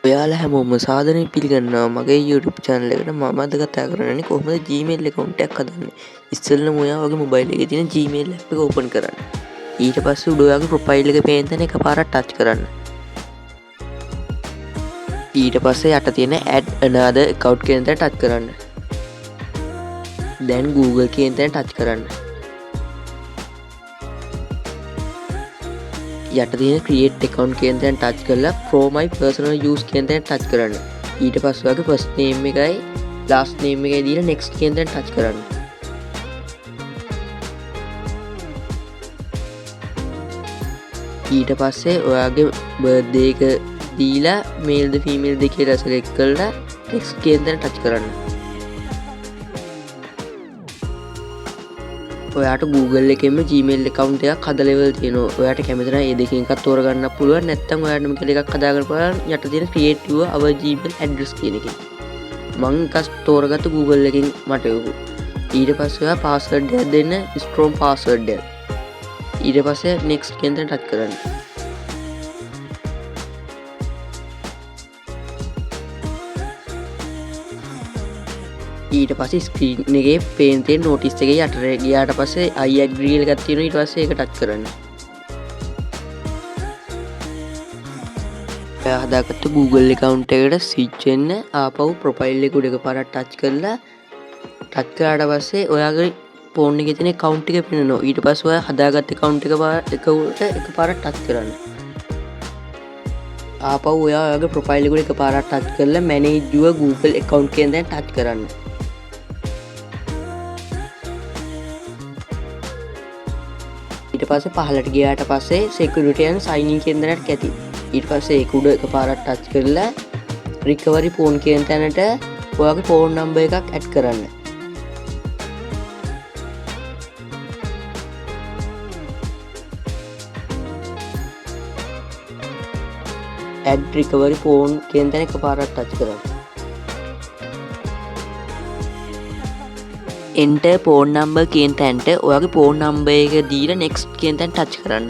ඔයාලා හැමෝම සාදරයෙන් පිළිගන්නවා මගේ YouTube channel එකට. මම අද කතා කරන්නේ කොහොමද Gmail account එකක් හදන්නේ. ඉස්සෙල්ලාම ඔයා වගේ mobile එකේ තියෙන Gmail app එක open කරන්න. ඊට පස්සේ උඩ ඔයාගේ profile එක පේන තැන එකපාරක් touch කරන්න. ඊට පස්සේ යට තියෙන add another account කියන තැන touch කරන්න. දැන් Google කියන තැන touch කරන්න. යට තියෙන create account කියන තැන touch කරලා for my personal use කියන තැන touch කරන්න. ඊට පස්සේ ඔයාගේ first name එකයි last name එකයි දීලා next කියන තැන touch කරන්න. ඊට පස්සේ ඔයාගේ birthday එක දීලා male ද female ද කියලා select කරලා next කියන තැන touch කරන්න. ඔයාට Google එකෙන්ම Gmail account එකක් හදලා level තියෙනවා. ඔයාට කැමති නම් මේ දෙකෙන් එකක් තෝරගන්න පුළුවන්. නැත්නම් ඔයාට මේක දෙකක් හදාගන්න පුළුවන්. යට තියෙන create your our Gmail address කියන එකෙන්. මම එකක් තෝරගත්ත Google එකෙන් මට එවුවා. ඊට පස්සේ ඔයා password එකක් දෙන්න, strong password එකක්. ඊට පස්සේ next කියන තැන touch කරන්න. ඊට පස්සේ ස්ක්‍රීන් එකේ පේන තියෙන notice එකේ යටට ගියාට පස්සේ I agree එකක් තියෙනවා. ඊට පස්සේ ඒක ටච් කරන්න. ඔයා හදාගත්ත Google account එකට switch වෙන්න ආපහු profile එක උඩ එකපාරක් ටච් කරලා ටච් කරාට පස්සේ ඔයාගේ phone එකේ තියෙන account එක පෙන්නනවා. ඊට පස්සේ ඔයා හදාගත්ත account එක උඩ එකපාරක් ටච් කරන්න. ආපහු ඔයාගේ profile එක උඩ එකපාරක් ටච් කරලා manage your Google account කියන තැන ටච් කරන්න. ඊට පස්සේ පහලට ගියාට පස්සේ security and sign in කියන තැනට කැටි. ඊට පස්සේ ඒක උඩ එකපාරක් ටච් කරලා recovery phone කියන තැනට ඔයාගේ phone number එකක් add කරන්න. add recovery phone කියන තැන එකපාරක් ටච් කරන්න. enter phone number කියන තැනට ඔයාගේ phone number එක දීලා next කියන තැන touch කරන්න.